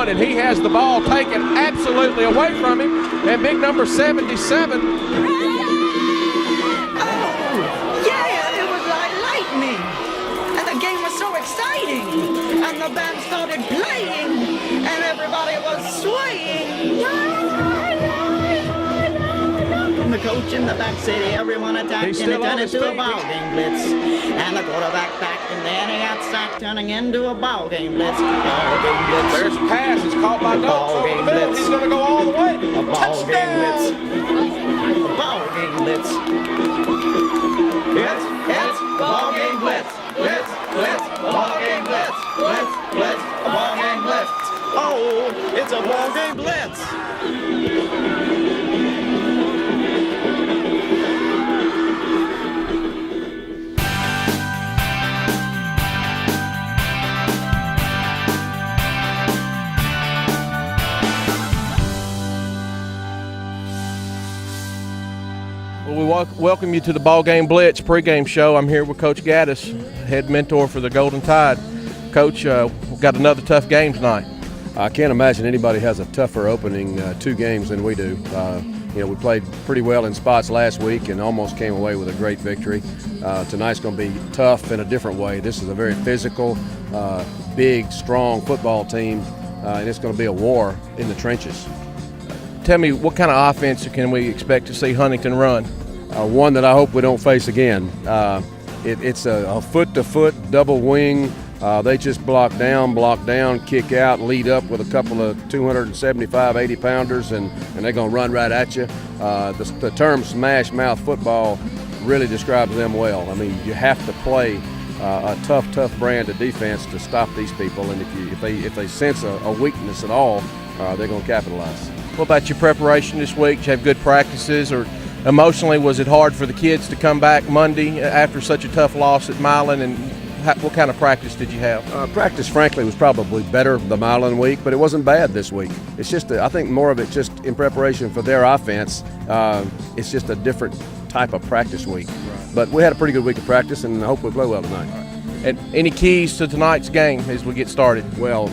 run, and he has the ball taken absolutely away from him. And big number 77. And the band started playing, and everybody was swaying. And the coach in the back said everyone attacked, and it turned into a ball game blitz. And the quarterback backed, and then he got sacked, turning into a ball game blitz. Ball game blitz. There's a pass. It's caught by Noakes over the middle. He's going to go all the way. A ball game blitz. A ball game blitz. It's ball game blitz. Blitz, blitz, ball game blitz. Blitz, blitz, a ball game blitz. Oh, it's a ball game blitz. Well, we welcome you to the Ball Game Blitz pregame show. I'm here with Coach Gaddis, head mentor for the Golden Tide. Coach, we've got another tough game tonight. I can't imagine anybody has a tougher opening 2 games than we do. We played pretty well in spots last week and almost came away with a great victory. Tonight's going to be tough in a different way. This is a very physical, big, strong football team, and it's going to be a war in the trenches. Tell me, what kind of offense can we expect to see Huntington run? One that I hope we don't face again. It's a foot-to-foot double wing. They just block down, kick out, lead up with a couple of 275, 80-pounders, and they're going to run right at you. The term smash mouth football really describes them well. I mean, you have to play a tough brand of defense to stop these people, and if they sense a weakness at all, they're going to capitalize. What about your preparation this week? Did you have good practices, or emotionally was it hard for the kids to come back Monday after such a tough loss at Milan, and what kind of practice did you have? Practice, frankly, was probably better the Milan week, but it wasn't bad this week. It's just, I think more of it just in preparation for their offense. It's just a different type of practice week. Right. But we had a pretty good week of practice, and I hope we play well tonight. Right. And any keys to tonight's game as we get started? Well,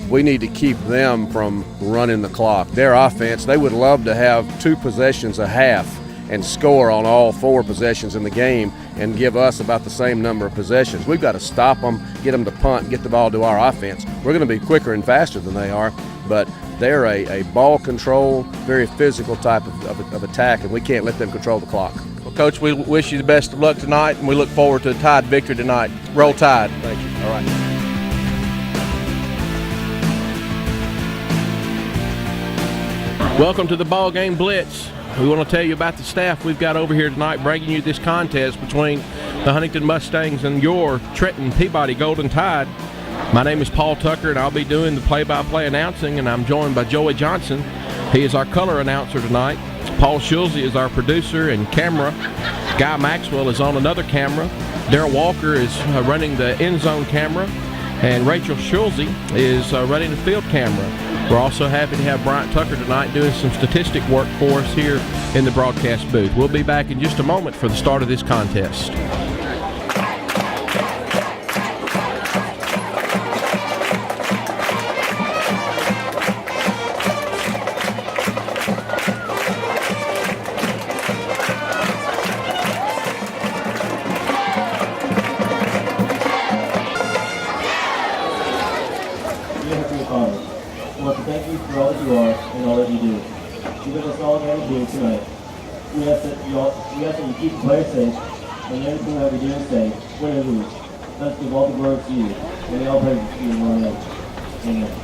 we need to keep them from running the clock. Their offense, they would love to have 2 possessions a half and score on all 4 possessions in the game and give us about the same number of possessions. We've got to stop them, get them to punt, get the ball to our offense. We're going to be quicker and faster than they are, but they're a ball control, very physical type of attack, and we can't let them control the clock. Well, Coach, we wish you the best of luck tonight, and we look forward to a Tide victory tonight. Roll Tide. Thank you. All right. Welcome to the Ball Game Blitz. We want to tell you about the staff we've got over here tonight bringing you this contest between the Huntington Mustangs and your Trenton Peabody Golden Tide. My name is Paul Tucker, and I'll be doing the play-by-play announcing, and I'm joined by Joey Johnson. He is our color announcer tonight. Paul Schulze is our producer and camera. Guy Maxwell is on another camera. Darrell Walker is running the end zone camera, and Rachel Schulze is running the field camera. We're also happy to have Bryant Tucker tonight doing some statistic work for us here in the broadcast booth. We'll be back in just a moment for the start of this contest. I want to thank you for all that you are and all that you do. You give us all that we do tonight. We ask that you keep the players safe and everything that we do and say, win or lose. Let's give all the glory to you. And we all praise to you in one name. Amen.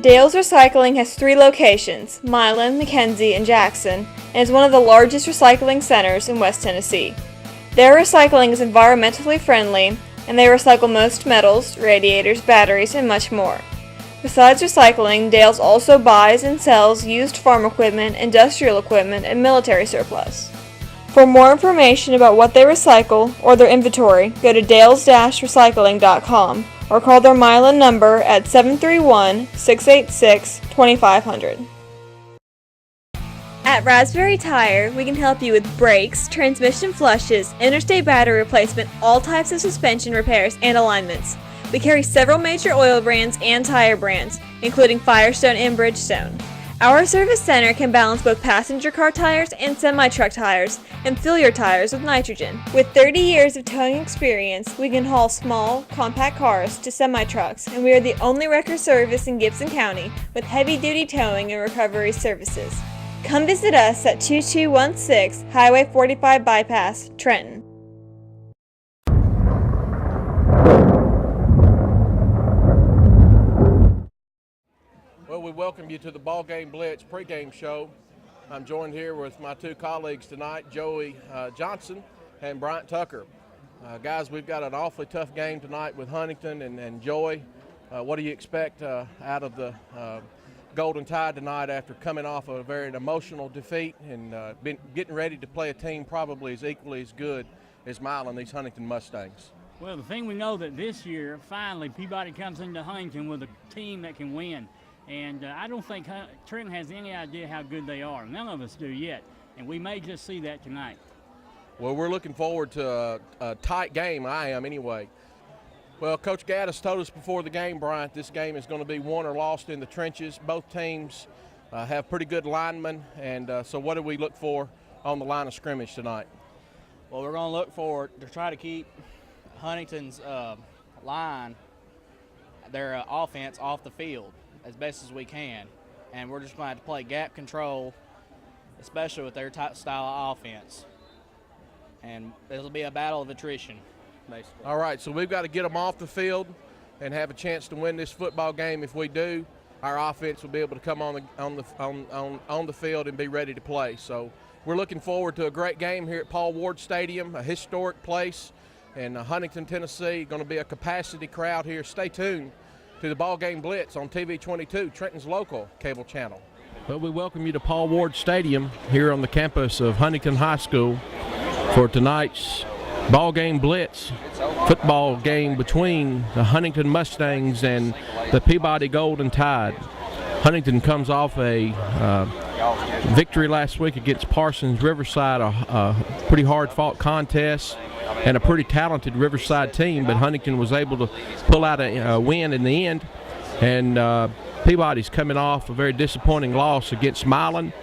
Dales Recycling has 3 locations, Milan, McKenzie, and Jackson, and is one of the largest recycling centers in West Tennessee. Their recycling is environmentally friendly, and they recycle most metals, radiators, batteries, and much more. Besides recycling, Dales also buys and sells used farm equipment, industrial equipment, and military surplus. For more information about what they recycle or their inventory, go to dales-recycling.com or call their Milan number at 731-686-2500. At Raspberry Tire, we can help you with brakes, transmission flushes, interstate battery replacement, all types of suspension repairs, and alignments. We carry several major oil brands and tire brands, including Firestone and Bridgestone. Our service center can balance both passenger car tires and semi-truck tires and fill your tires with nitrogen. With 30 years of towing experience, we can haul small, compact cars to semi-trucks, and we are the only wrecker service in Gibson County with heavy-duty towing and recovery services. Come visit us at 2216 Highway 45 Bypass, Trenton. Well, we welcome you to the Ballgame Blitz pregame show. I'm joined here with my 2 colleagues tonight, Joey Johnson and Bryant Tucker. Guys, we've got an awfully tough game tonight with Huntington and Joey. What do you expect out of the Golden Tide tonight after coming off a very emotional defeat and been getting ready to play a team probably as equally as good as Milan, these Huntington Mustangs? Well, the thing we know that this year, finally, Peabody comes into Huntington with a team that can win. And I don't think Trenton has any idea how good they are. None of us do yet. And we may just see that tonight. Well, we're looking forward to a tight game. I am anyway. Well, Coach Gaddis told us before the game, Bryant, this game is going to be won or lost in the trenches. Both teams have pretty good linemen. And so what do we look for on the line of scrimmage tonight? Well, we're going to look for to try to keep Huntington's line, their offense off the field as best as we can, and we're just going to have to play gap control, especially with their type style of offense, and it'll be a battle of attrition, basically. All right, so we've got to get them off the field and have a chance to win this football game. If we do, our offense will be able to come on the field and be ready to play. So we're looking forward to a great game here at Paul Ward Stadium, a historic place in Huntington, Tennessee. Going to be a capacity crowd here. Stay tuned to the Ballgame Blitz on TV 22, Trenton's local cable channel. Well, we welcome you to Paul Ward Stadium here on the campus of Huntington High School for tonight's Ballgame Blitz football game between the Huntington Mustangs and the Peabody Golden Tide. Huntington comes off a victory last week against Parsons Riverside, a pretty hard-fought contest and a pretty talented Riverside team, but Huntington was able to pull out a win in the end. And Peabody's coming off a very disappointing loss against Milan.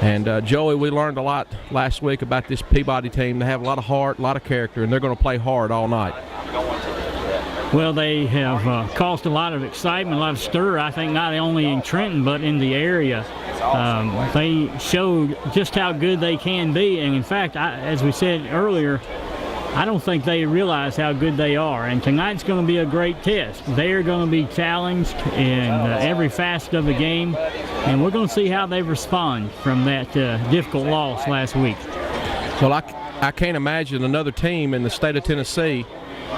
And Joey, we learned a lot last week about this Peabody team. They have a lot of heart, a lot of character, and they're going to play hard all night. Well, they have caused a lot of excitement, a lot of stir, I think, not only in Trenton but in the area. They showed just how good they can be, and in fact, as we said earlier, I don't think they realize how good they are, and tonight's going to be a great test. They're going to be challenged in every facet of the game, and we're going to see how they respond from that difficult loss last week. Well, I can't imagine another team in the state of Tennessee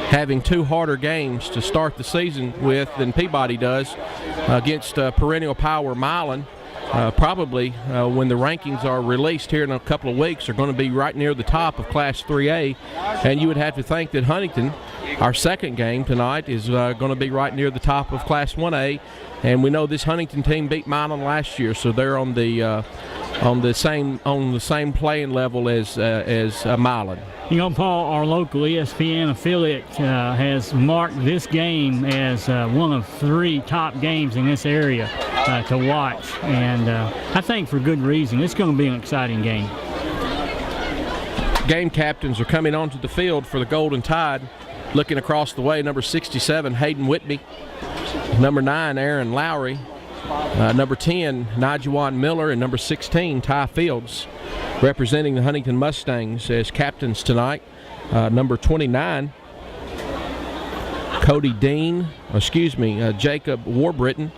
having 2 harder games to start the season with than Peabody does against perennial power Milan. Probably when the rankings are released here in a couple of weeks are going to be right near the top of Class 3A, and you would have to think that Huntington, our second game tonight, is going to be right near the top of Class 1A, and we know this Huntington team beat Milan last year, so they're on the same playing level as Milan. You know, Paul, our local ESPN affiliate has marked this game as one of 3 top games in this area to watch, and I think for good reason. It's going to be an exciting game. Game captains are coming onto the field for the Golden Tide. Looking across the way, number 67, Hayden Whitby. Number 9, Aaron Lowry. Number 10, Najuan Miller, and number 16, Ty Fields, representing the Huntington Mustangs as captains tonight. Number 29, Jacob Warbritton,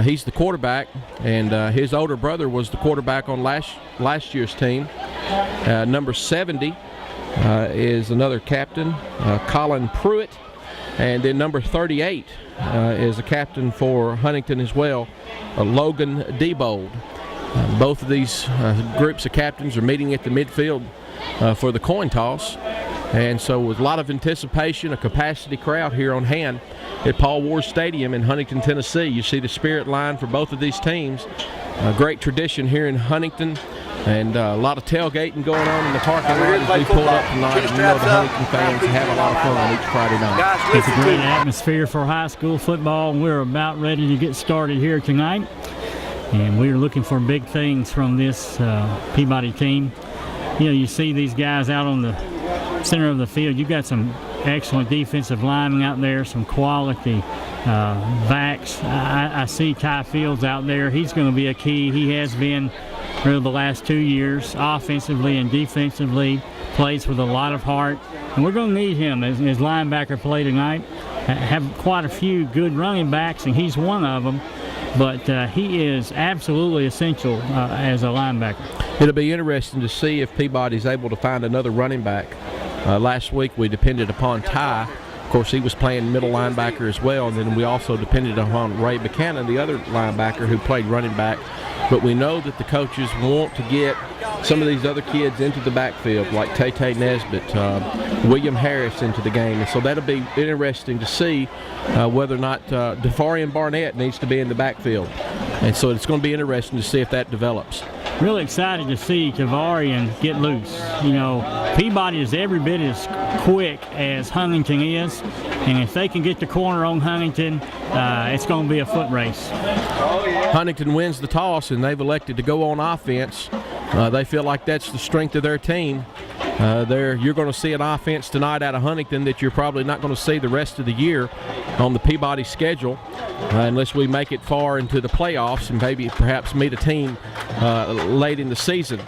He's the quarterback, and his older brother was the quarterback on last year's team. Number 70 is another captain, Colin Pruitt, and then number 38 is a captain for Huntington as well, Logan Diebold. Both of these groups of captains are meeting at the midfield for the coin toss, and so with a lot of anticipation, a capacity crowd here on hand at Paul Ward Stadium in Huntington, Tennessee. You see the spirit line for both of these teams. A great tradition here in Huntington, and a lot of tailgating going on in the parking lot as we pull up tonight. And you know the Huntington fans have a lot of fun each Friday night. It's a great atmosphere for high school football. We're about ready to get started here tonight, and we're looking for big things from this Peabody team. You know, you see these guys out on the center of the field. You've got some excellent defensive linemen out there, some quality backs. I see Ty Fields out there. He's going to be a key. He has been for the last 2 years, offensively and defensively, plays with a lot of heart. And we're going to need him as linebacker play tonight. Have quite a few good running backs, and he's one of them. But he is absolutely essential as a linebacker. It'll be interesting to see if Peabody's able to find another running back. Last week we depended upon Ty. Of course, he was playing middle linebacker as well, and then we also depended upon Ray Buchanan, the other linebacker who played running back. But we know that the coaches want to get some of these other kids into the backfield, like Tay Nesbitt, William Harris into the game. And so that'll be interesting to see whether or not DeFarian Barnett needs to be in the backfield. And so it's going to be interesting to see if that develops. Really excited to see Tavarian get loose. You know, Peabody is every bit as quick as Huntington is, and if they can get the corner on Huntington, it's going to be a foot race. Huntington wins the toss, and they've elected to go on offense. They feel like that's the strength of their team. You're going to see an offense tonight out of Huntington that you're probably not going to see the rest of the year on the Peabody schedule, unless we make it far into the playoffs and maybe perhaps meet a team late in the season.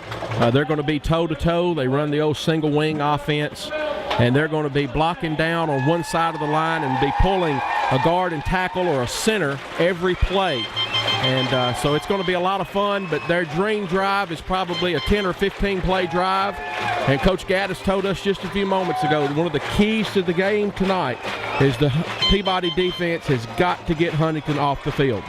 They're going to be toe-to-toe. They run the old single wing offense, and they're going to be blocking down on one side of the line and be pulling a guard and tackle or a center every play. And so it's going to be a lot of fun, but their dream drive is probably a 10 or 15 play drive. And Coach Gaddis told us just a few moments ago that one of the keys to the game tonight is the Peabody defense has got to get Huntington off the field.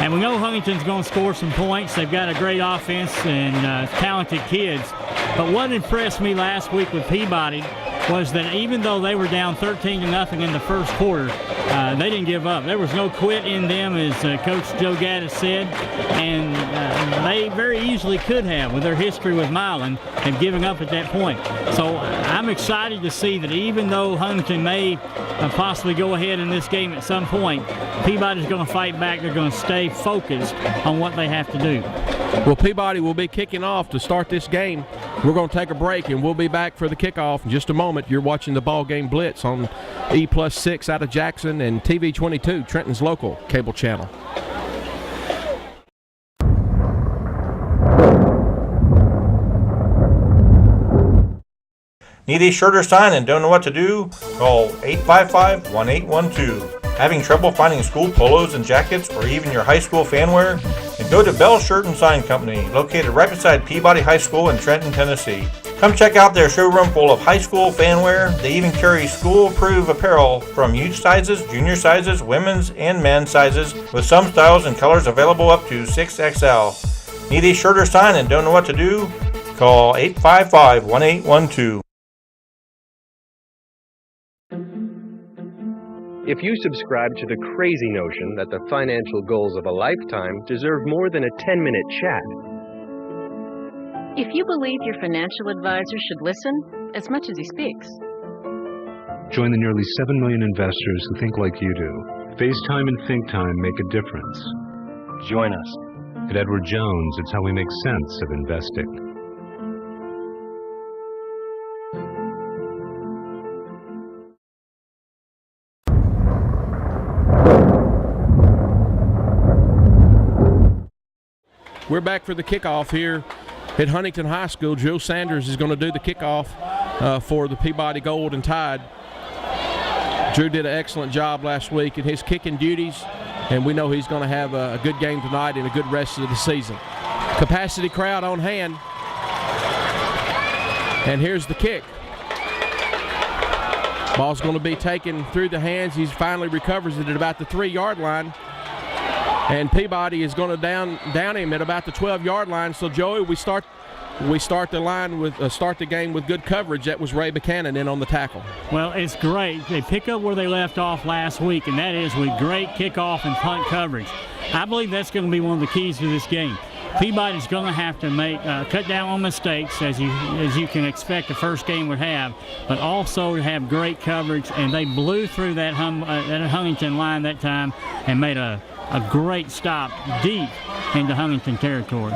And we know Huntington's going to score some points. They've got a great offense and talented kids. But what impressed me last week with Peabody was that even though they were down 13-0 in the first quarter, they didn't give up. There was no quit in them, as Coach Joe Gaddis said, and they very easily could have, with their history with Milan, and giving up at that point. So I'm excited to see that even though Huntington may possibly go ahead in this game at some point, Peabody's going to fight back. They're going to stay focused on what they have to do. Well, Peabody will be kicking off to start this game. We're going to take a break, and we'll be back for the kickoff in just a moment. You're watching the ball game Blitz on E+6 out of Jackson and TV 22, Trenton's local cable channel. Need a shirt or sign and don't know what to do? Call 855-1812. Having trouble finding school polos and jackets or even your high school fan wear? Then go to Bell Shirt and Sign Company, located right beside Peabody High School in Trenton, Tennessee. Come check out their showroom full of high school fan wear. They even carry school-approved apparel from youth sizes, junior sizes, women's and men's sizes, with some styles and colors available up to 6XL. Need a shirt or sign and don't know what to do? Call 855-1812. If you subscribe to the crazy notion that the financial goals of a lifetime deserve more than a 10-minute chat, if you believe your financial advisor should listen as much as he speaks, join the nearly 7 million investors who think like you do. FaceTime and Think Time make a difference. Join us. At Edward Jones, it's how we make sense of investing. We're back for the kickoff here at Huntington High School. Joe Sanders is going to do the kickoff for the Peabody Golden Tide. Drew did an excellent job last week in his kicking duties. and we know he's going to have a good game tonight and a good rest of the season. Capacity crowd on hand. And here's the kick. Ball's going to be taken through the hands. He finally recovers it at about the 3-yard line. And Peabody is going to down him at about the 12-yard line. So, Joey, we start the game with good coverage. That was Ray Buchanan in on the tackle. Well, it's great. They pick up where they left off last week, and that is with great kickoff and punt coverage. I believe that's going to be one of the keys to this game. Peabody's going to have to cut down on mistakes, as you can expect the first game would have, but also have great coverage. And they blew through that Huntington line that time and made a great stop deep into Huntington territory.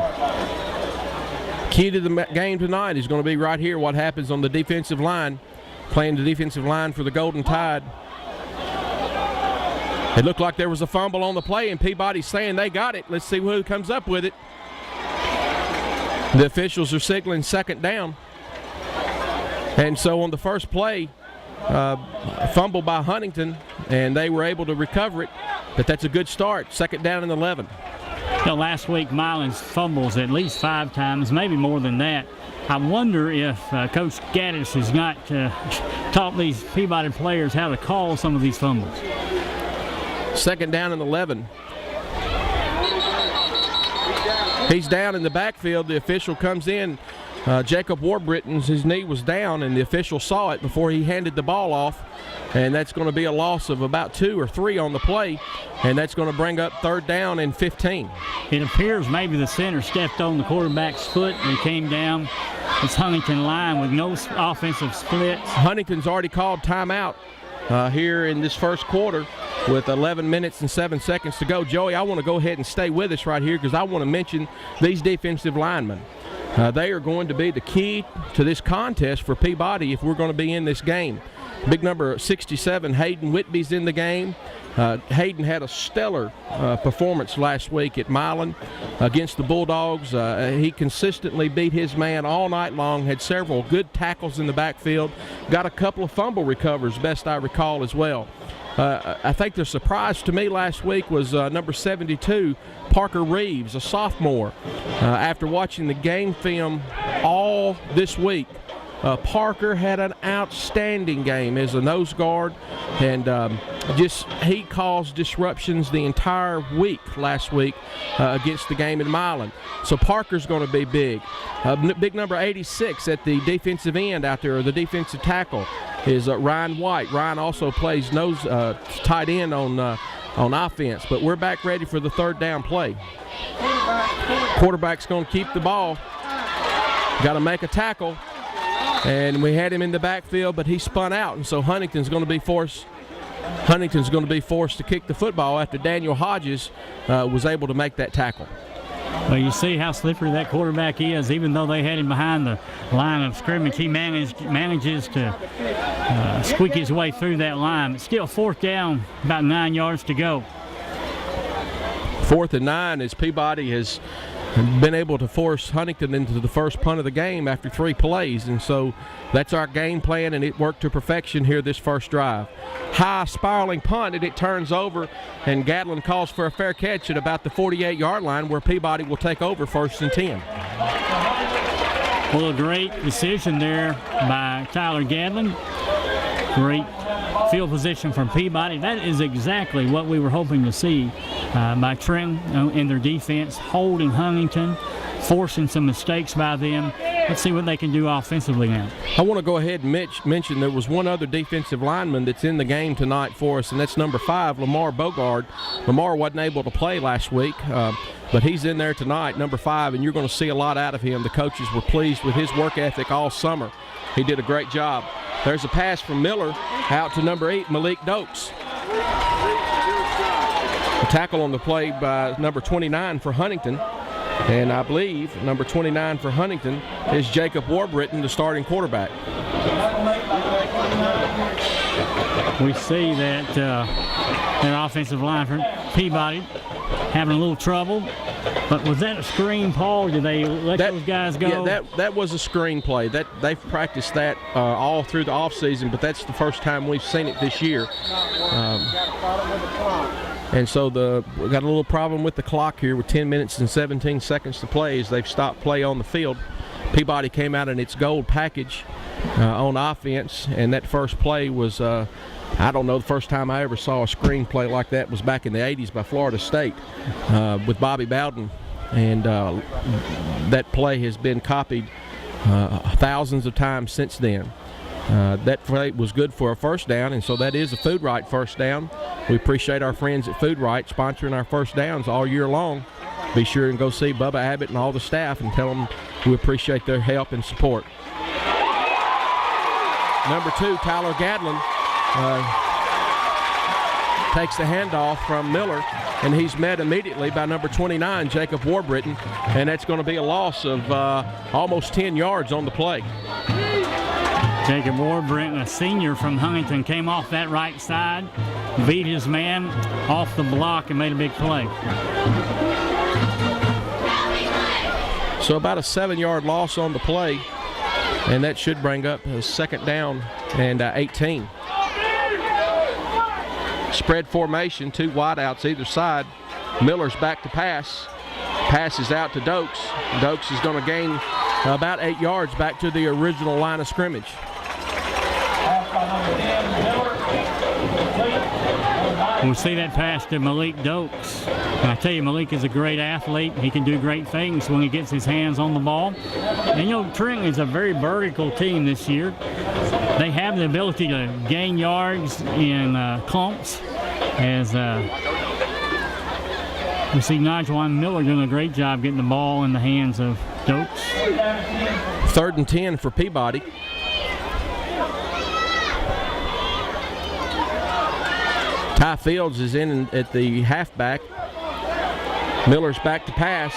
Key to the game tonight is going to be right here, what happens on the defensive line, playing the defensive line for the Golden Tide. It looked like there was a fumble on the play, and Peabody's saying they got it. Let's see who comes up with it. The officials are signaling second down. And so on the first play, fumble by Huntington, and they were able to recover it. But that's a good start. Second down and 11. Last week, Milan's fumbles at least 5 times, maybe more than that. I wonder if Coach Gaddis has not taught these Peabody players how to call some of these fumbles. Second down and 11. He's down in the backfield. The official comes in. Jacob Warbritton's, his knee was down, and the official saw it before he handed the ball off. And that's going to be a loss of about 2 or 3 on the play, and that's going to bring up third down and 15. It appears maybe the center stepped on the quarterback's foot and came down. It's Huntington line with no offensive splits. Huntington's already called timeout here in this first quarter with 11 minutes and 7 seconds to go. Joey, I want to go ahead and stay with us right here because I want to mention these defensive linemen. They are going to be the key to this contest for Peabody if we're going to be in this game. Big number 67, Hayden Whitby's in the game. Hayden had a stellar performance last week at Milan against the Bulldogs. He consistently beat his man all night long, had several good tackles in the backfield, got a couple of fumble recovers, best I recall as well. I think the surprise to me last week was number 72, Parker Reeves, a sophomore. After watching the game film all this week, Parker had an outstanding game as a nose guard, and he caused disruptions the entire week last week against the game in Milan. So Parker's going to be big. Big number 86 at the defensive end out there, or the defensive tackle, is Ryan White. Ryan also plays tight end on offense, but we're back ready for the third down play. Quarterback's going to keep the ball. Got to make a tackle. And we had him in the backfield, but he spun out, and so Huntington's going to be forced to kick the football after Daniel Hodges was able to make that tackle. Well, you see how slippery that quarterback is. Even though they had him behind the line of scrimmage, he manages to squeak his way through that line. But still, fourth down, about 9 yards to go. 4th and 9 as Peabody has been able to force Huntington into the first punt of the game after 3 plays, and so that's our game plan, and it worked to perfection here this first drive. High spiraling punt, and it turns over, and Gatlin calls for a fair catch at about the 48-yard line, where Peabody will take over 1st and 10. Well, a great decision there by Tyler Gatlin. Great field position from Peabody. That is exactly what we were hoping to see by Trenton in their defense, holding Huntington, forcing some mistakes by them. Let's see what they can do offensively now. I want to go ahead and mention there was one other defensive lineman that's in the game tonight for us, and that's number 5, Lamar Bogard. Lamar wasn't able to play last week, but he's in there tonight, number 5, and you're going to see a lot out of him. The coaches were pleased with his work ethic all summer. He did a great job. There's a pass from Miller out to number 8, Malik Dokes. A tackle on the play by number 29 for Huntington. And I believe number 29 for Huntington is Jacob Warbritton, the starting quarterback. We see that their offensive line for Peabody having a little trouble. But was that a screen, Paul? Did they let those guys go? Yeah, that was a screen play. They've practiced that all through the offseason, but that's the first time we've seen it this year. And so we got a little problem with the clock here with 10 minutes and 17 seconds to play as they've stopped play on the field. Peabody came out in its gold package on offense, and that first play was, I don't know, the first time I ever saw a screen play like that was back in the 80s by Florida State with Bobby Bowden. And that play has been copied thousands of times since then. That play was good for a first down, and so that is a Food Right first down. We appreciate our friends at Food Right sponsoring our first downs all year long. Be sure and go see Bubba Abbott and all the staff and tell them we appreciate their help and support. Number 2, Tyler Gadlin, takes the handoff from Miller, and he's met immediately by number 29, Jacob Warbritton, and that's going to be a loss of almost 10 yards on the play. Jacob Warbritton, a senior from Huntington, came off that right side, beat his man off the block, and made a big play. So about a 7-yard loss on the play, and that should bring up a second down and 18. Spread formation, 2 wideouts either side. Miller's back to pass. Passes out to Dokes. Dokes is going to gain about 8 yards back to the original line of scrimmage. We'll see that pass to Malik Dokes. And I tell you, Malik is a great athlete. He can do great things when he gets his hands on the ball. And you know, Trenton is a very vertical team this year. They have the ability to gain yards in clumps, as we see Najuan Miller doing a great job getting the ball in the hands of Dokes. 3rd and 10 for Peabody. Ty Fields is in at the halfback. Miller's back to pass,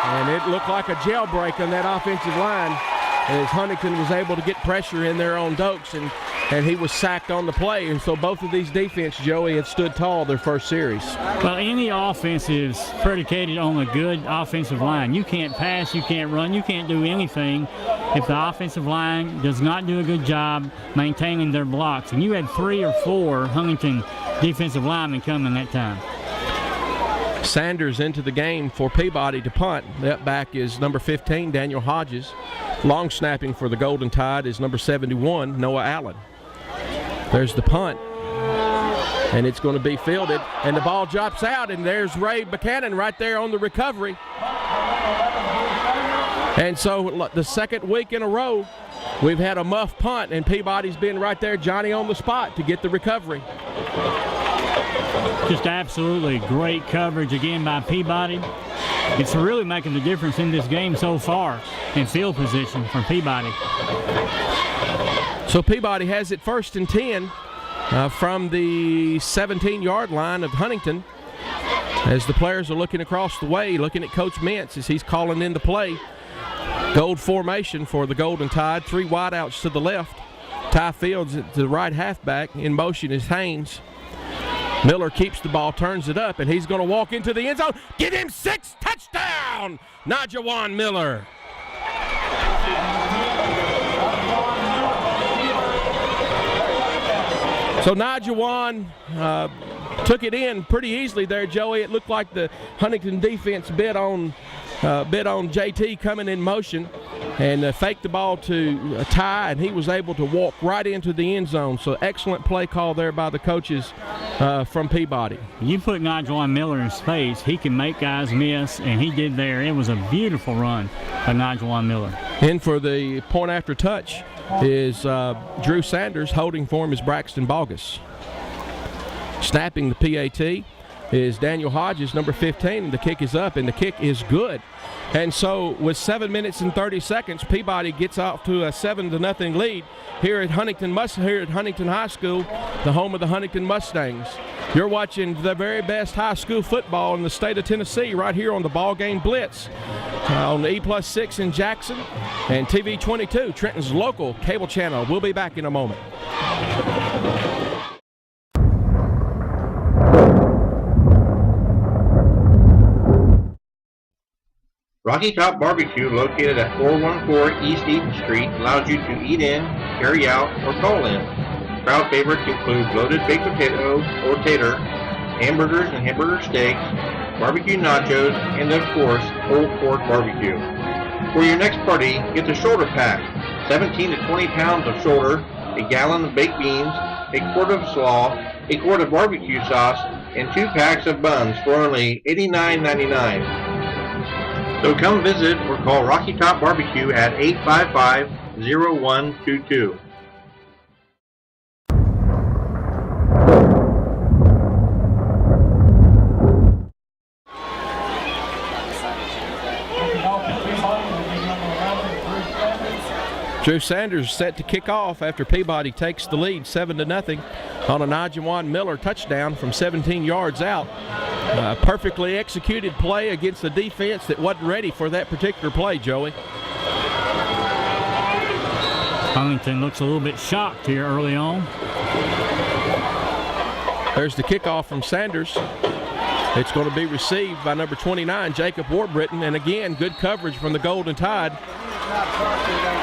and it looked like a jailbreak on that offensive line as Huntington was able to get pressure in there on Dokes, and he was sacked on the play. And so both of these defense, Joey, had stood tall their first series. Well, any offense is predicated on a good offensive line. You can't pass, you can't run, you can't do anything if the offensive line does not do a good job maintaining their blocks. And you had 3 or 4 Huntington defensive linemen coming that time. Sanders into the game for Peabody to punt. That back is number 15, Daniel Hodges. Long snapping for the Golden Tide is number 71, Noah Allen. There's the punt, and it's going to be fielded, and the ball drops out, and there's Ray Buchanan right there on the recovery. And so the second week in a row, we've had a muff punt, and Peabody's been right there, Johnny on the spot, to get the recovery. Just absolutely great coverage again by Peabody. It's really making the difference in this game so far in field position for Peabody. So Peabody has it 1st and 10 from the 17-yard line of Huntington as the players are looking across the way, looking at Coach Mintz as he's calling into play. Gold formation for the Golden Tide, 3 wideouts to the left. Ty Fields at the right halfback. In motion is Haynes. Miller keeps the ball, turns it up, and he's going to walk into the end zone. Get him 6, touchdown, Najuan Miller. So Najuan took it in pretty easily there, Joey. It looked like the Huntington defense bit on JT coming in motion and faked the ball to Ty, and he was able to walk right into the end zone. So excellent play call there by the coaches from Peabody. You put Najuan Miller in space, he can make guys miss, and he did there. It was a beautiful run by Najuan Miller. In for the point after touch is Drew Sanders. Holding for him is Braxton Bogus. Snapping the PAT is Daniel Hodges, number 15, and the kick is up, and the kick is good. And so with 7 minutes and 30 seconds, Peabody gets off to a 7-0 lead here at Huntington High School, the home of the Huntington Mustangs. You're watching the very best high school football in the state of Tennessee right here on the Ballgame Blitz on the E+6 in Jackson and TV 22, Trenton's local cable channel. We'll be back in a moment. Rocky Top Barbecue, located at 414 East Eaton Street, allows you to eat in, carry out, or call in. Crowd favorites include loaded baked potato or tater, hamburgers and hamburger steaks, barbecue nachos, and of course, pulled pork barbecue. For your next party, get the shoulder pack, 17 to 20 pounds of shoulder, a gallon of baked beans, a quart of slaw, a quart of barbecue sauce, and 2 packs of buns for only $89.99. So come visit or call Rocky Top Barbecue at 855-0122. Drew Sanders set to kick off after Peabody takes the lead 7-0 on a Najawan Miller touchdown from 17 yards out. Perfectly executed play against a defense that wasn't ready for that particular play, Joey. Huntington looks a little bit shocked here early on. There's the kickoff from Sanders. It's going to be received by number 29, Jacob Warbriton, and again, good coverage from the Golden Tide.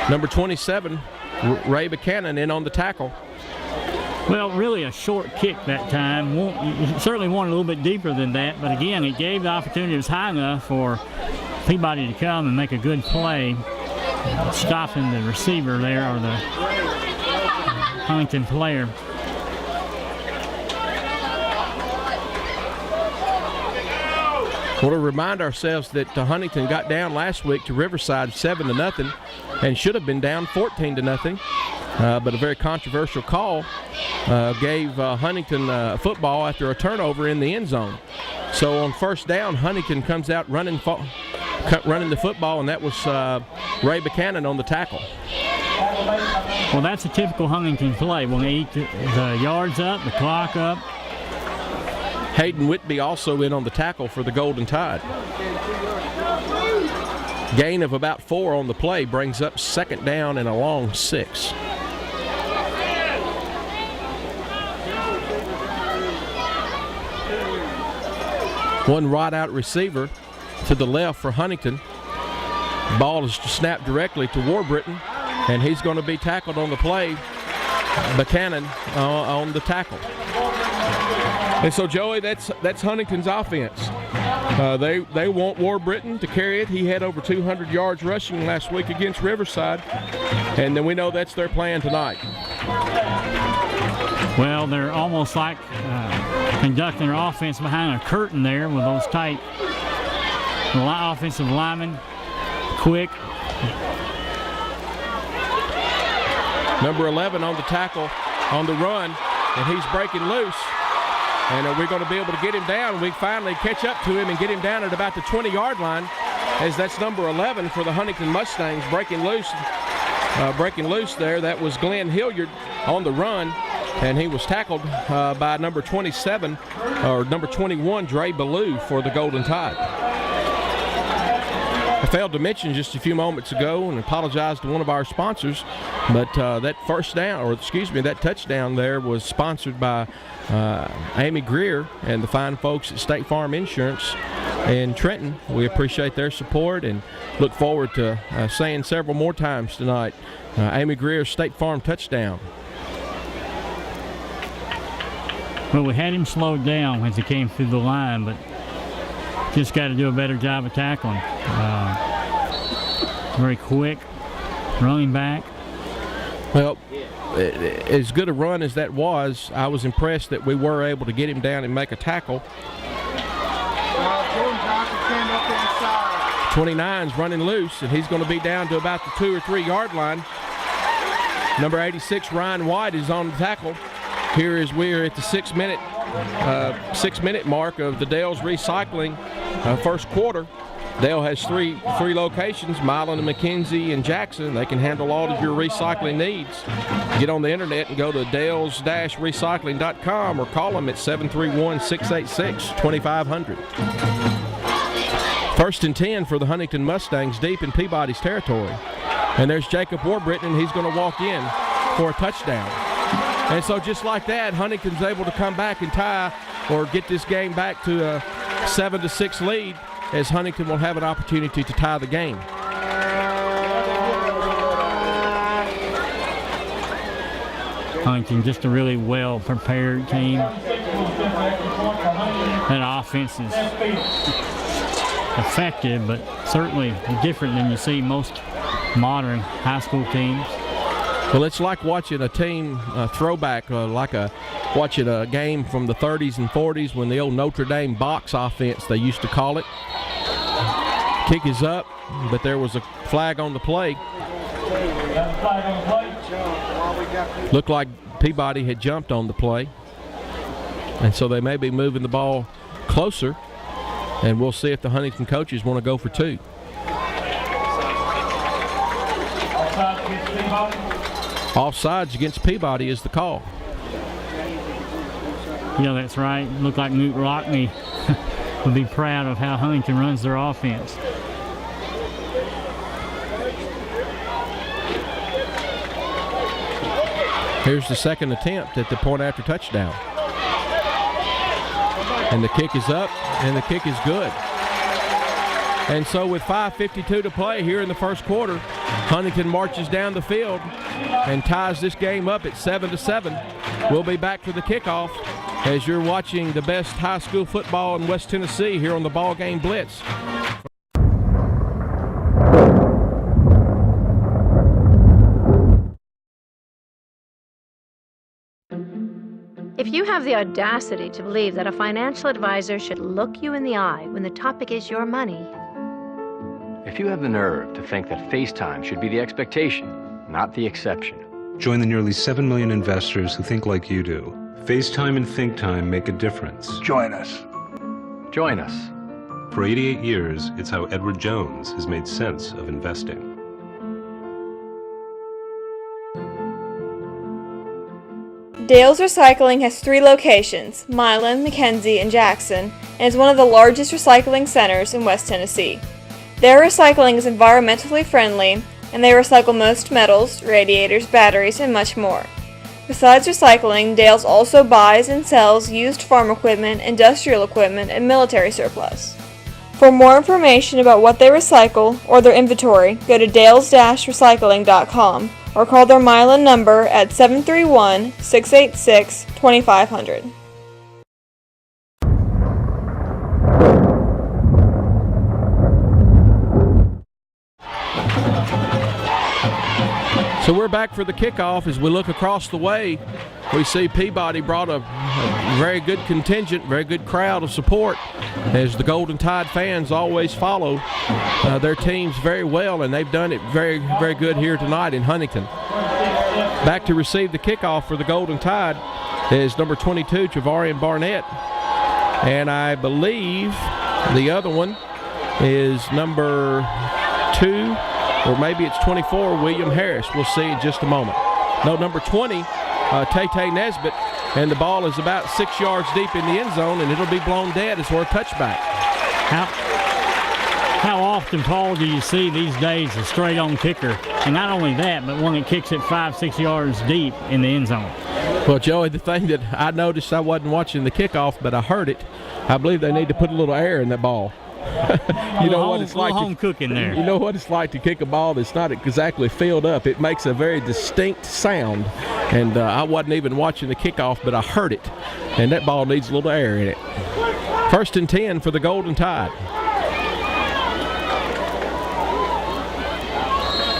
Number 27, Ray Buchanan, in on the tackle. Well, really a short kick that time. You certainly wanted a little bit deeper than that, but again, it gave the opportunity. It was high enough for Peabody to come and make a good play, stopping the receiver there, or the Huntington player. Want to remind ourselves that Huntington got down last week to Riverside 7-0 and should have been down 14-0, but a very controversial call gave Huntington football after a turnover in the end zone. So on first down, Huntington comes out running the football, and that was Ray Buchanan on the tackle. Well, that's a typical Huntington play. When they eat the yards up, the clock up. Hayden Whitby also in on the tackle for the Golden Tide. Gain of about 4 on the play brings up second down and a long 6. One right out receiver to the left for Huntington. Ball is snapped directly to Warbriton, and he's going to be tackled on the play. Buchanan on the tackle. And so, Joey, that's Huntington's offense. They want Warbriton to carry it. He had over 200 yards rushing last week against Riverside, and then we know that's their plan tonight. Well, they're almost like conducting their offense behind a curtain there with those tight offensive linemen, quick. Number 11 on the tackle on the run, and he's breaking loose. And we're going to be able to get him down. We finally catch up to him and get him down at about the 20-yard line, as that's number 11 for the Huntington Mustangs breaking loose there. That was Glenn Hilliard on the run, and he was tackled by number 27 or number 21, Dre Ballou, for the Golden Tide. I failed to mention just a few moments ago, and apologize to one of our sponsors, but that touchdown there was sponsored by Amy Greer and the fine folks at State Farm Insurance in Trenton. We appreciate their support and look forward to saying several more times tonight, Amy Greer's State Farm touchdown. Well, we had him slowed down as he came through the line, but just got to do a better job of tackling. Very quick running back. Well, as good a run as that was, I was impressed that we were able to get him down and make a tackle. 29's running loose, and he's going to be down to about the 2 or 3 yard line. Number 86, Ryan White, is on the tackle. Here is we're at the 6 minute mark of the Dale's Recycling first quarter. Dale has three locations, Milan and McKenzie and Jackson. They can handle all of your recycling needs. Get on the internet and go to dales-recycling.com or call them at 731-686-2500. First and 10 for the Huntington Mustangs, deep in Peabody's territory. And there's Jacob Warbriton, and he's going to walk in for a touchdown. And so just like that, Huntington's able to come back and tie or get this game back to a 7-6 lead, as Huntington will have an opportunity to tie the game. Huntington just a really well prepared team. offense is effective, but certainly different than you see most modern high school teams. Well, it's like watching a team throwback, watching a game from the 30s and 40s when the old Notre Dame box offense, they used to call it. Kick is up, but there was a flag on the play. Looked like Peabody had jumped on the play, and so they may be moving the ball closer, and we'll see if the Huntington coaches want to go for two. Offsides against Peabody is the call. Yeah, that's right. Looked like Newt Rockney would be proud of how Huntington runs their offense. Here's the second attempt at the point after touchdown. And the kick is up, and the kick is good. And so with 5:52 to play here in the first quarter, Huntington marches down the field and ties this game up at 7-7. We'll be back for the kickoff as you're watching the best high school football in West Tennessee here on the Ballgame Blitz. If you have the audacity to believe that a financial advisor should look you in the eye when the topic is your money, if you have the nerve to think that FaceTime should be the expectation, not the exception, Join the nearly 7 million investors who think like you do. FaceTime and ThinkTime make a difference. join us. Join us. For 88 years, it's how Edward Jones has made sense of investing. Dale's Recycling has 3 locations, Milan, McKenzie, and Jackson, and is one of the largest recycling centers in West Tennessee. Their recycling is environmentally friendly, and they recycle most metals, radiators, batteries, and much more. Besides recycling, Dale's also buys and sells used farm equipment, industrial equipment, and military surplus. For more information about what they recycle or their inventory, go to dales-recycling.com or call their Milan number at 731-686-2500. So we're back for the kickoff. As we look across the way, we see Peabody brought a very good contingent, very good crowd of support, as the Golden Tide fans always follow their teams very well, and they've done it very, very good here tonight in Huntington. Back to receive the kickoff for the Golden Tide is number 22, Travarian Barnett, and I believe the other one is number 2, or maybe it's 24, William Harris. We'll see in just a moment. No, number 20, Tay Nesbitt, and the ball is about 6 yards deep in the end zone, and it'll be blown dead as for a touchback. How often, Paul, do you see these days a straight-on kicker? And not only that, but one that kicks it 5-6 yards deep in the end zone. Well, Joey, the thing that I noticed, I wasn't watching the kickoff, but I heard it. I believe they need to put a little air in that ball. You know what it's like home cooking there. You know what it's like to kick a ball that's not exactly filled up. It makes a very distinct sound, and I wasn't even watching the kickoff, but I heard it, and that ball needs a little air in it. 1st and 10 for the Golden Tide.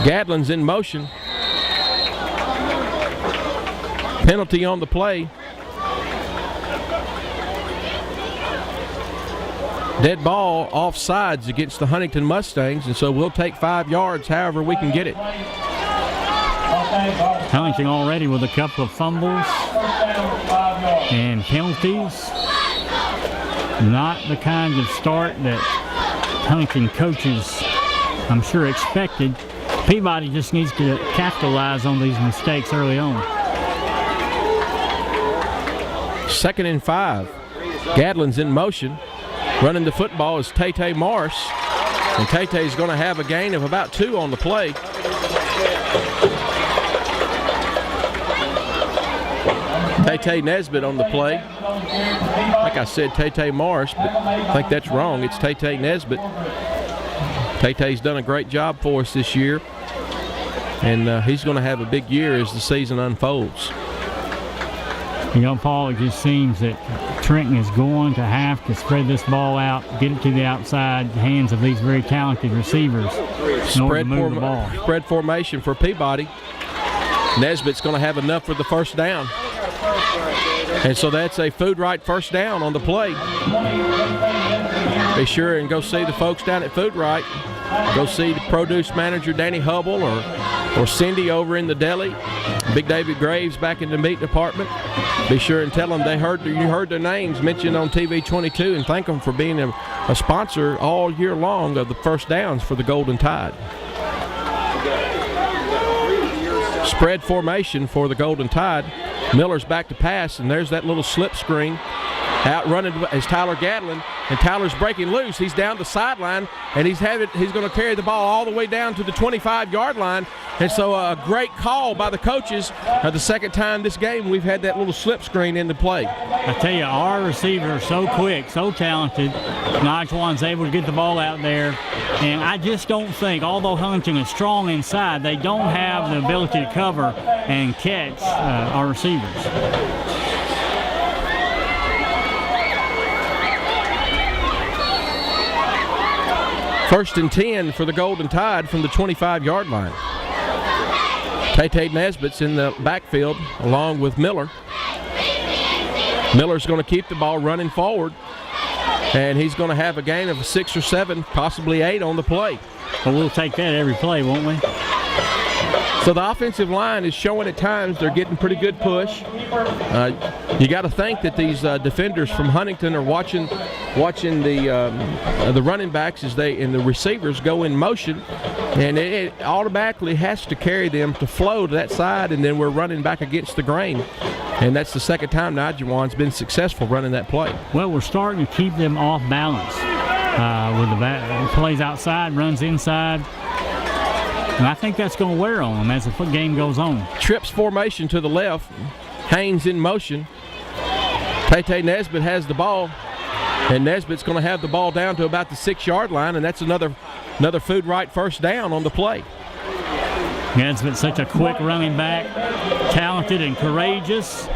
Gadlin's in motion. Penalty on the play. Dead ball offsides against the Huntington Mustangs, and so we'll take 5 yards however we can get it. Huntington already with a couple of fumbles and penalties. Not the kind of start that Huntington coaches, I'm sure, expected. Peabody just needs to capitalize on these mistakes early on. 2nd and 5. Gadlin's in motion. Running the football is Tay Morris, and Tay's going to have a gain of about 2 on the play. Tay Nesbitt on the play. Like I said, Tay Morris, but I think that's wrong. It's Tay Nesbitt. Tay's done a great job for us this year, and he's going to have a big year as the season unfolds. Paul, it just seems that Trenton is going to have to spread this ball out, get it to the outside hands of these very talented receivers in order to move the ball. Spread formation for Peabody. Nesbitt's going to have enough for the first down. And so that's a Food Right first down on the play. Be sure and go see the folks down at Food Right. Go see the produce manager, Danny Hubble, or Cindy over in the deli. Big David Graves back in the meat department. Be sure and tell them you heard their names mentioned on TV 22 and thank them for being a sponsor all year long of the first downs for the Golden Tide. Spread formation for the Golden Tide. Miller's back to pass, and there's that little slip screen. Out running is Tyler Gatlin, and Tyler's breaking loose. He's down the sideline, and he's going to carry the ball all the way down to the 25-yard line. And so a great call by the coaches. The second time this game we've had that little slip screen into play. I tell you, our receivers are so quick, so talented. Najuan's able to get the ball out there. And I just don't think, although Huntington is strong inside, they don't have the ability to cover and catch our receivers. First and 10 for the Golden Tide from the 25-yard line. Tay Nesbitt's in the backfield along with Miller. Miller's going to keep the ball running forward, and he's going to have a gain of 6 or 7, possibly 8 on the play. Well, we'll take that every play, won't we? So the offensive line is showing at times they're getting pretty good push. You got to think that these defenders from Huntington are watching the running backs and the receivers go in motion, and it automatically has to carry them to flow to that side, and then we're running back against the grain. And that's the second time Najuan's been successful running that play. Well, we're starting to keep them off balance with the plays outside, runs inside. And I think that's going to wear on them as the game goes on. Trips formation to the left. Haynes in motion. Tay Nesbitt has the ball. And Nesbitt's going to have the ball down to about the 6-yard line, and that's another Food Right first down on the play. Nesbitt's such a quick running back, talented and courageous.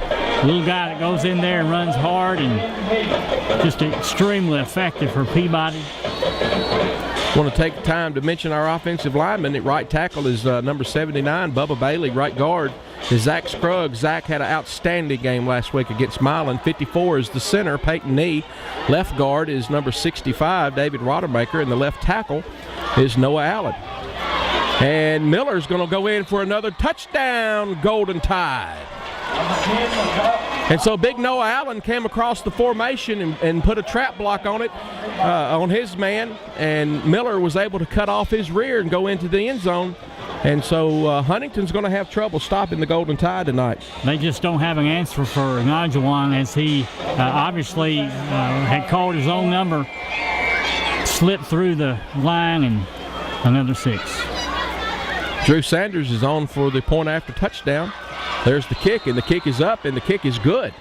Little guy that goes in there and runs hard and just extremely effective for Peabody. I want to take the time to mention our offensive lineman. At right tackle is number 79, Bubba Bailey. Right guard is Zach Scruggs. Zach had an outstanding game last week against Milan. 54 is the center, Peyton Nee. Left guard is number 65, David Rodemaker. And the left tackle is Noah Allen. And Miller's going to go in for another touchdown, Golden Tide. And so big Noah Allen came across the formation and put a trap block on it, on his man, and Miller was able to cut off his rear and go into the end zone. And so Huntington's going to have trouble stopping the Golden Tide tonight. They just don't have an answer for Najuan, as he obviously had called his own number, slipped through the line, and another 6. Drew Sanders is on for the point after touchdown. There's the kick, and the kick is up, and the kick is good.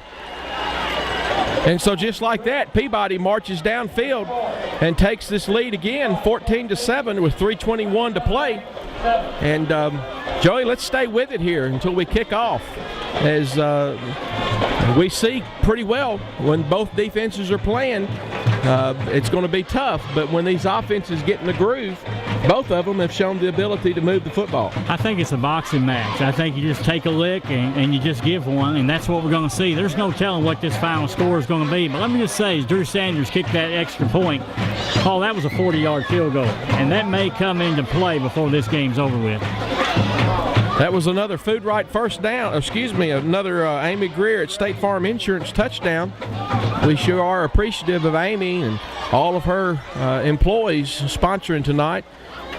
And so just like that, Peabody marches downfield and takes this lead again, 14-7 with 3:21 to play. And Joey, let's stay with it here until we kick off, as we see pretty well when both defenses are playing. It's going to be tough, but when these offenses get in the groove, both of them have shown the ability to move the football. I think it's a boxing match. I think you just take a lick and you just give one, and that's what we're going to see. There's no telling what this final score is going to be, but let me just say, as Drew Sanders kicked that extra point, Paul, that was a 40-yard field goal, and that may come into play before this game's over with. That was another Food Right first down, another Amy Greer at State Farm Insurance touchdown. We sure are appreciative of Amy and all of her employees sponsoring tonight.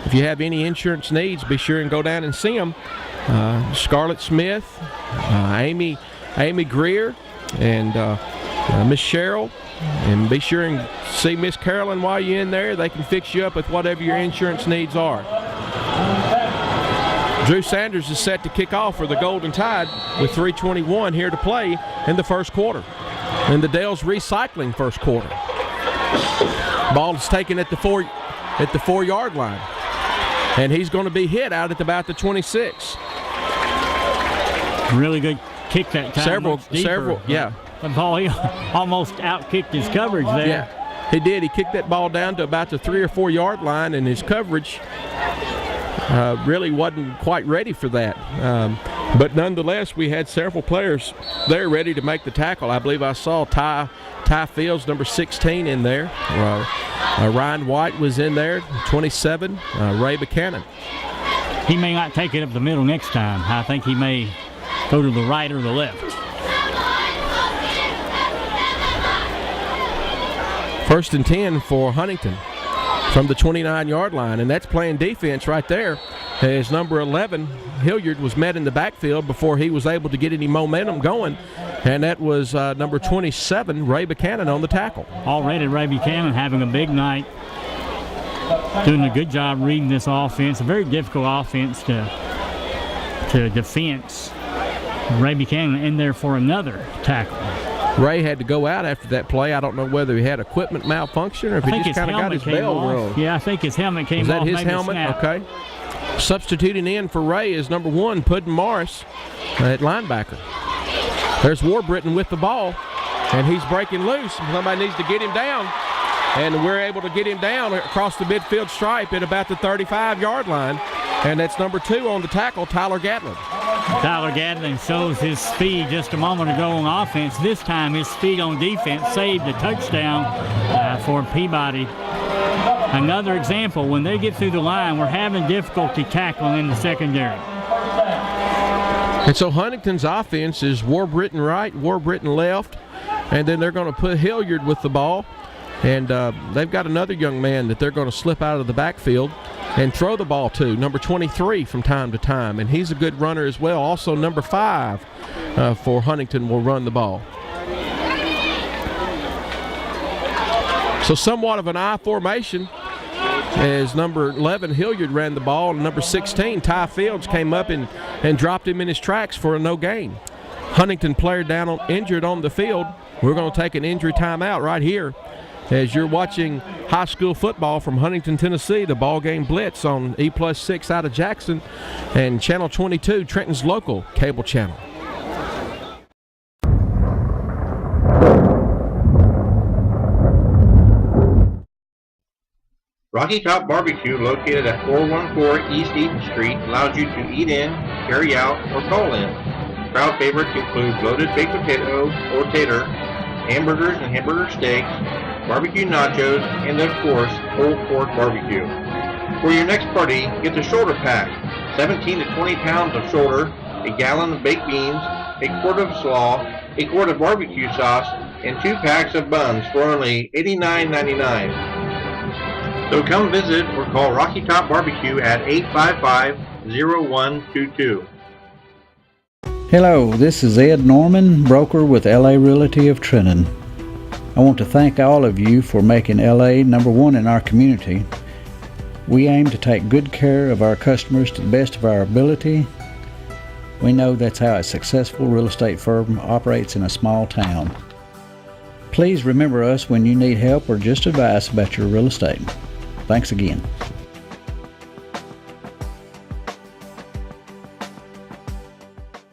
If you have any insurance needs, be sure and go down and see them. Scarlett Smith, Amy Greer, and Miss Cheryl. And be sure and see Miss Carolyn while you're in there. They can fix you up with whatever your insurance needs are. Drew Sanders is set to kick off for the Golden Tide with 3:21 here to play in the first quarter. And the Dale's recycling first quarter. Ball is taken at the 4-yard line. And he's going to be hit out at about the 26. Really good kick that time much deeper. Several, yeah. The ball, he almost outkicked his coverage there. Yeah, he did. He kicked that ball down to about the 3 or 4 yard line, and his coverage really wasn't quite ready for that. But nonetheless, we had several players there ready to make the tackle. I believe I saw Ty Fields, number 16, in there. Ryan White was in there, 27. Ray Buchanan. He may not take it up the middle next time. I think he may go to the right or the left. First and 10 for Huntington from the 29-yard line, and that's playing defense right there. As number 11, Hilliard, was met in the backfield before he was able to get any momentum going, and that was number 27, Ray Buchanan, on the tackle. Already Ray Buchanan having a big night, doing a good job reading this offense. A very difficult offense to defense. Ray Buchanan in there for another tackle. Ray had to go out after that play. I don't know whether he had equipment malfunction or if he just kind of got his bell rung. Yeah, I think his helmet came off. Was that his helmet? Okay. Substituting in for Ray is number 1, Puddin Morris at linebacker. There's Warbritton with the ball, and he's breaking loose. Somebody needs to get him down, and we're able to get him down across the midfield stripe at about the 35-yard line, and that's number 2 on the tackle, Tyler Gatlin. Tyler Gatlin shows his speed just a moment ago on offense. This time his speed on defense saved a touchdown for Peabody. Another example, when they get through the line, we're having difficulty tackling in the secondary. And so Huntington's offense is Warbritton right, Warbritton left, and then they're going to put Hilliard with the ball. And they've got another young man that they're going to slip out of the backfield and throw the ball to, number 23 from time to time. And he's a good runner as well. Also number 5 for Huntington will run the ball. So somewhat of an I formation as number 11, Hilliard, ran the ball, and number 16, Ty Fields, came up and dropped him in his tracks for a no gain. Huntington player injured on the field. We're going to take an injury timeout right here as you're watching high school football from Huntington, Tennessee, the ball game Blitz on E+6 out of Jackson and Channel 22, Trenton's local cable channel. Rocky Top Barbecue, located at 414 East Eaton Street, allows you to eat in, carry out, or call in. Crowd favorites include loaded baked potato or tater, hamburgers and hamburger steaks, barbecue nachos, and of course, pulled pork barbecue. For your next party, get the shoulder pack, 17 to 20 pounds of shoulder, a gallon of baked beans, a quart of slaw, a quart of barbecue sauce, and 2 packs of buns for only $89.99. So come visit or call Rocky Top Barbecue at 855-0122. Hello, this is Ed Norman, broker with LA Realty of Trenton. I want to thank all of you for making LA number 1 in our community. We aim to take good care of our customers to the best of our ability. We know that's how a successful real estate firm operates in a small town. Please remember us when you need help or just advice about your real estate. Thanks again.